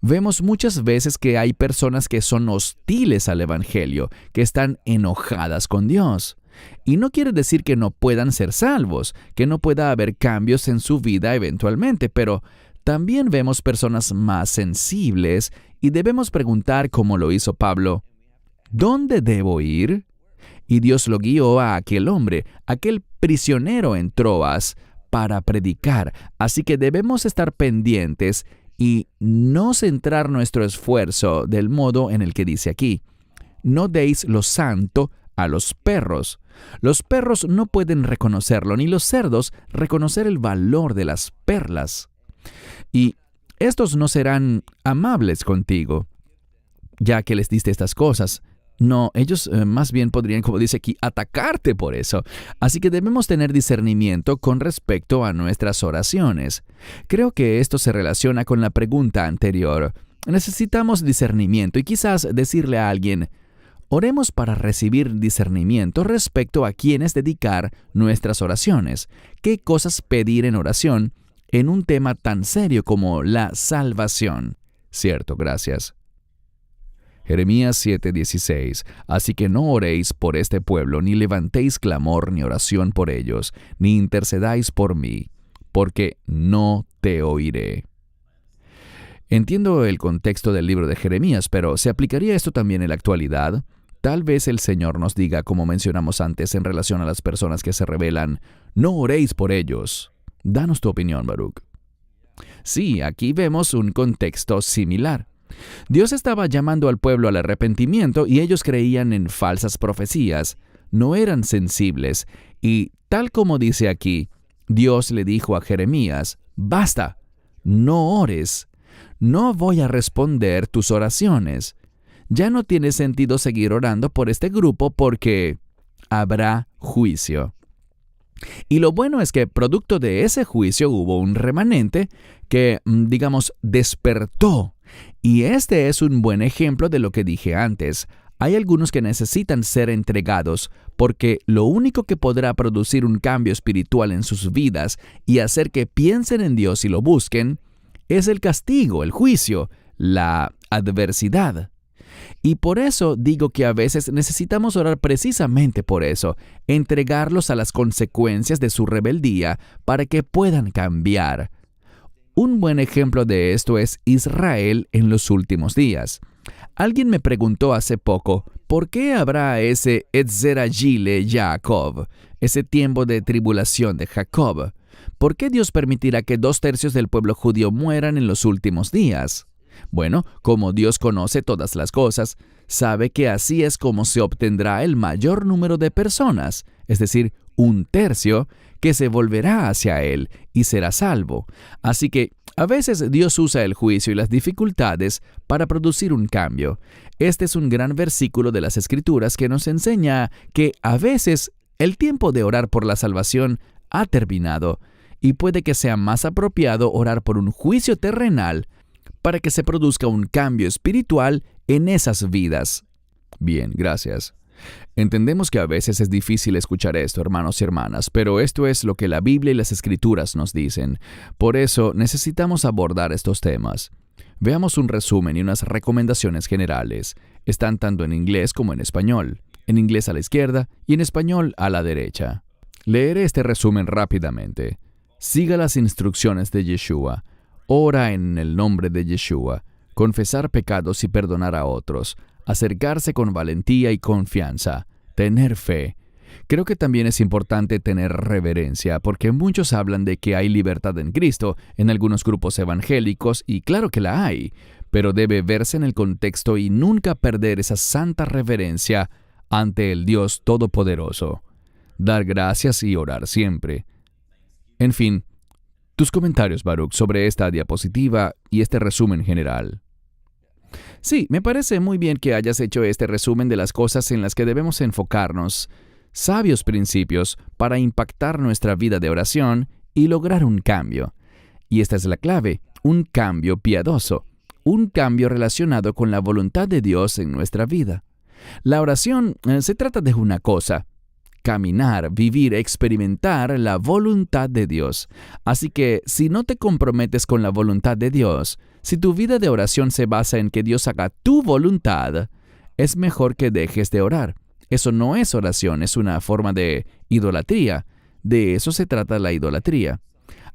Vemos muchas veces que hay personas que son hostiles al Evangelio, que están enojadas con Dios. Y no quiere decir que no puedan ser salvos, que no pueda haber cambios en su vida eventualmente, pero también vemos personas más sensibles y debemos preguntar, como lo hizo Pablo, ¿dónde debo ir? Y Dios lo guió a aquel hombre, aquel prisionero en Troas, para predicar. Así que debemos estar pendientes y no centrar nuestro esfuerzo del modo en el que dice aquí. No deis lo santo a los perros. Los perros no pueden reconocerlo, ni los cerdos reconocer el valor de las perlas. Y estos no serán amables contigo, ya que les diste estas cosas. No, ellos más bien podrían, como dice aquí, atacarte por eso. Así que debemos tener discernimiento con respecto a nuestras oraciones. Creo que esto se relaciona con la pregunta anterior. Necesitamos discernimiento y quizás decirle a alguien, oremos para recibir discernimiento respecto a quiénes dedicar nuestras oraciones, qué cosas pedir en oración en un tema tan serio como la salvación. Cierto, gracias. Jeremías 7:16. Así que no oréis por este pueblo, ni levantéis clamor ni oración por ellos, ni intercedáis por mí, porque no te oiré. Entiendo el contexto del libro de Jeremías, pero ¿se aplicaría esto también en la actualidad? Tal vez el Señor nos diga, como mencionamos antes en relación a las personas que se rebelan, no oréis por ellos. Danos tu opinión, Baruch. Sí, aquí vemos un contexto similar. Dios estaba llamando al pueblo al arrepentimiento y ellos creían en falsas profecías, no eran sensibles, y tal como dice aquí, Dios le dijo a Jeremías, basta, no ores, no voy a responder tus oraciones. Ya no tiene sentido seguir orando por este grupo porque habrá juicio. Y lo bueno es que producto de ese juicio hubo un remanente que, despertó. Y este es un buen ejemplo de lo que dije antes. Hay algunos que necesitan ser entregados porque lo único que podrá producir un cambio espiritual en sus vidas y hacer que piensen en Dios y lo busquen es el castigo, el juicio, la adversidad. Y por eso digo que a veces necesitamos orar precisamente por eso, entregarlos a las consecuencias de su rebeldía para que puedan cambiar. Un buen ejemplo de esto es Israel en los últimos días. Alguien me preguntó hace poco, ¿por qué habrá ese Etzeragile Jacob, ese tiempo de tribulación de Jacob? ¿Por qué Dios permitirá que 2/3 del pueblo judío mueran en los últimos días? Bueno, como Dios conoce todas las cosas, sabe que así es como se obtendrá el mayor número de personas, es decir, un tercio que se volverá hacia Él y será salvo. Así que a veces Dios usa el juicio y las dificultades para producir un cambio. Este es un gran versículo de las Escrituras que nos enseña que a veces el tiempo de orar por la salvación ha terminado y puede que sea más apropiado orar por un juicio terrenal para que se produzca un cambio espiritual en esas vidas. Bien, gracias. Entendemos que a veces es difícil escuchar esto, hermanos y hermanas, pero esto es lo que la Biblia y las Escrituras nos dicen. Por eso necesitamos abordar estos temas. Veamos un resumen y unas recomendaciones generales. Están tanto en inglés como en español. En inglés a la izquierda y en español a la derecha. Leeré este resumen rápidamente. Siga las instrucciones de Yeshua. Ora en el nombre de Yeshua. Confesar pecados y perdonar a otros. Acercarse con valentía y confianza. Tener fe. Creo que también es importante tener reverencia, porque muchos hablan de que hay libertad en Cristo en algunos grupos evangélicos, y claro que la hay, pero debe verse en el contexto y nunca perder esa santa reverencia ante el Dios Todopoderoso. Dar gracias y orar siempre. En fin, tus comentarios, Baruch, sobre esta diapositiva y este resumen general. Sí, me parece muy bien que hayas hecho este resumen de las cosas en las que debemos enfocarnos, sabios principios para impactar nuestra vida de oración y lograr un cambio. Y esta es la clave, un cambio piadoso, un cambio relacionado con la voluntad de Dios en nuestra vida. La oración se trata de una cosa: caminar, vivir, experimentar la voluntad de Dios. Así que si no te comprometes con la voluntad de Dios, si tu vida de oración se basa en que Dios haga tu voluntad, es mejor que dejes de orar. Eso no es oración, es una forma de idolatría. De eso se trata la idolatría.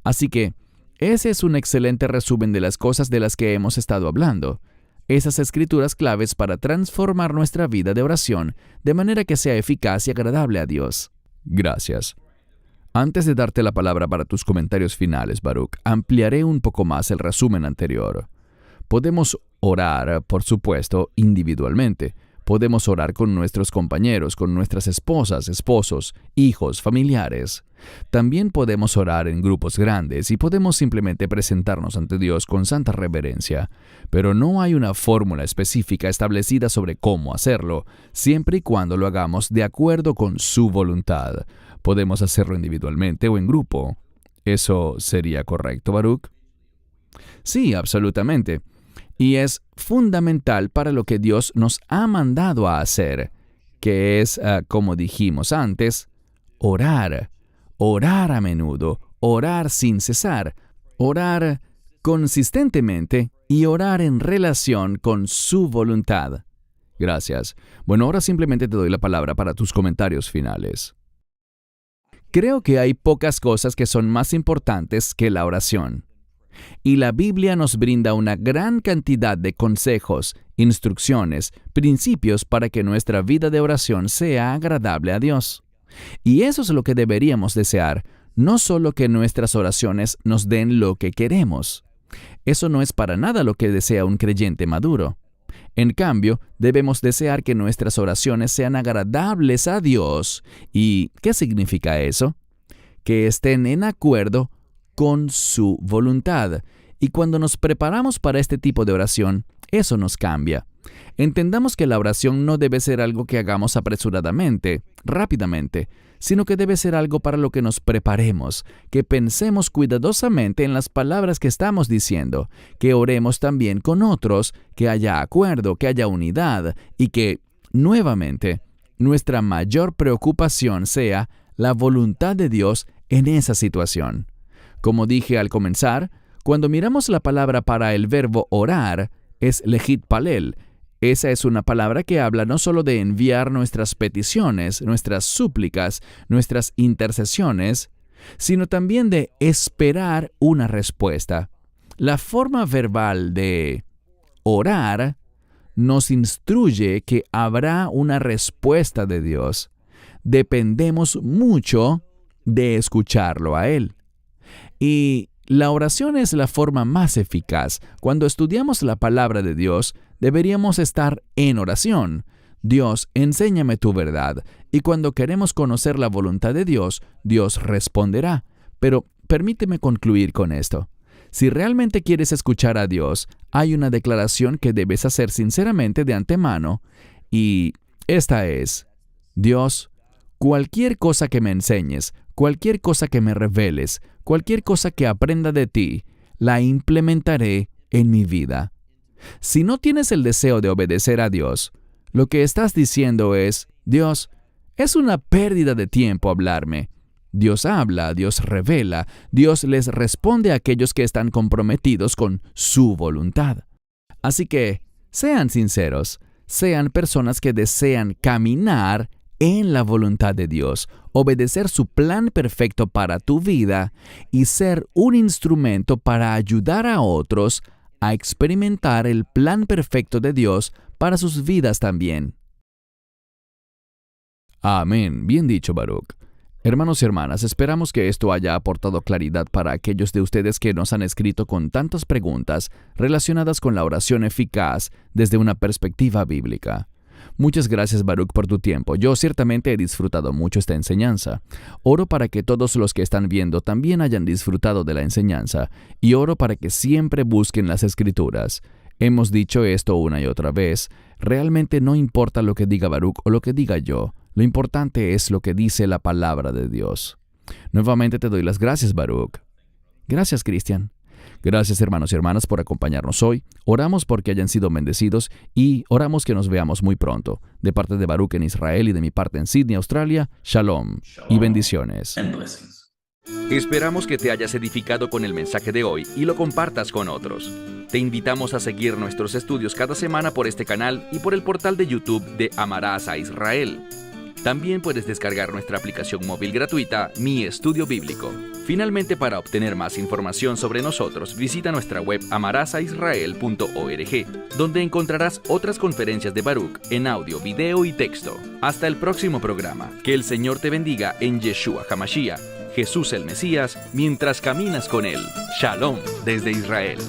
Así que ese es un excelente resumen de las cosas de las que hemos estado hablando. Esas escrituras claves para transformar nuestra vida de oración de manera que sea eficaz y agradable a Dios. Gracias. Antes de darte la palabra para tus comentarios finales, Baruch, ampliaré un poco más el resumen anterior. Podemos orar, por supuesto, individualmente. Podemos orar con nuestros compañeros, con nuestras esposas, esposos, hijos, familiares. También podemos orar en grupos grandes y podemos simplemente presentarnos ante Dios con santa reverencia. Pero no hay una fórmula específica establecida sobre cómo hacerlo, siempre y cuando lo hagamos de acuerdo con su voluntad. Podemos hacerlo individualmente o en grupo. ¿Eso sería correcto, Baruch? Sí, absolutamente. Y es fundamental para lo que Dios nos ha mandado a hacer, que es, como dijimos antes, orar. Orar a menudo, orar sin cesar, orar consistentemente y orar en relación con su voluntad. Gracias. Bueno, ahora simplemente te doy la palabra para tus comentarios finales. Creo que hay pocas cosas que son más importantes que la oración. Y la Biblia nos brinda una gran cantidad de consejos, instrucciones, principios para que nuestra vida de oración sea agradable a Dios. Y eso es lo que deberíamos desear, no solo que nuestras oraciones nos den lo que queremos. Eso no es para nada lo que desea un creyente maduro. En cambio, debemos desear que nuestras oraciones sean agradables a Dios. ¿Y qué significa eso? Que estén en acuerdo con su voluntad. Y cuando nos preparamos para este tipo de oración, eso nos cambia. Entendamos que la oración no debe ser algo que hagamos apresuradamente, rápidamente, sino que debe ser algo para lo que nos preparemos, que pensemos cuidadosamente en las palabras que estamos diciendo, que oremos también con otros, que haya acuerdo, que haya unidad y que, nuevamente, nuestra mayor preocupación sea la voluntad de Dios en esa situación. Como dije al comenzar, cuando miramos la palabra para el verbo orar, es lejit palel. Esa es una palabra que habla no solo de enviar nuestras peticiones, nuestras súplicas, nuestras intercesiones, sino también de esperar una respuesta. La forma verbal de orar nos instruye que habrá una respuesta de Dios. Dependemos mucho de escucharlo a Él. Y la oración es la forma más eficaz. Cuando estudiamos la palabra de Dios, deberíamos estar en oración. Dios, enséñame tu verdad. Y cuando queremos conocer la voluntad de Dios, Dios responderá. Pero permíteme concluir con esto. Si realmente quieres escuchar a Dios, hay una declaración que debes hacer sinceramente de antemano, y esta es: Dios, cualquier cosa que me enseñes, cualquier cosa que me reveles, cualquier cosa que aprenda de ti, la implementaré en mi vida. Si no tienes el deseo de obedecer a Dios, lo que estás diciendo es: Dios, es una pérdida de tiempo hablarme. Dios habla, Dios revela, Dios les responde a aquellos que están comprometidos con su voluntad. Así que, sean sinceros, sean personas que desean caminar en la voluntad de Dios, obedecer su plan perfecto para tu vida y ser un instrumento para ayudar a otros a experimentar el plan perfecto de Dios para sus vidas también. Amén. Bien dicho, Baruch. Hermanos y hermanas, esperamos que esto haya aportado claridad para aquellos de ustedes que nos han escrito con tantas preguntas relacionadas con la oración eficaz desde una perspectiva bíblica. Muchas gracias, Baruch, por tu tiempo. Yo ciertamente he disfrutado mucho esta enseñanza. Oro para que todos los que están viendo también hayan disfrutado de la enseñanza, y oro para que siempre busquen las Escrituras. Hemos dicho esto una y otra vez. Realmente no importa lo que diga Baruch o lo que diga yo. Lo importante es lo que dice la palabra de Dios. Nuevamente te doy las gracias, Baruch. Gracias, Cristian. Gracias, hermanos y hermanas, por acompañarnos hoy. Oramos porque hayan sido bendecidos y oramos que nos veamos muy pronto. De parte de Baruch en Israel y de mi parte en Sydney, Australia, Shalom y bendiciones.
Esperamos que te hayas edificado con el mensaje de hoy y lo compartas con otros. Te invitamos a seguir nuestros estudios cada semana por este canal y por el portal de YouTube de Amarás a Israel. También puedes descargar nuestra aplicación móvil gratuita, Mi Estudio Bíblico. Finalmente, para obtener más información sobre nosotros, visita nuestra web amarasaisrael.org, donde encontrarás otras conferencias de Baruch en audio, video y texto. Hasta el próximo programa. Que el Señor te bendiga en Yeshua HaMashiach, Jesús el Mesías, mientras caminas con Él. Shalom desde Israel.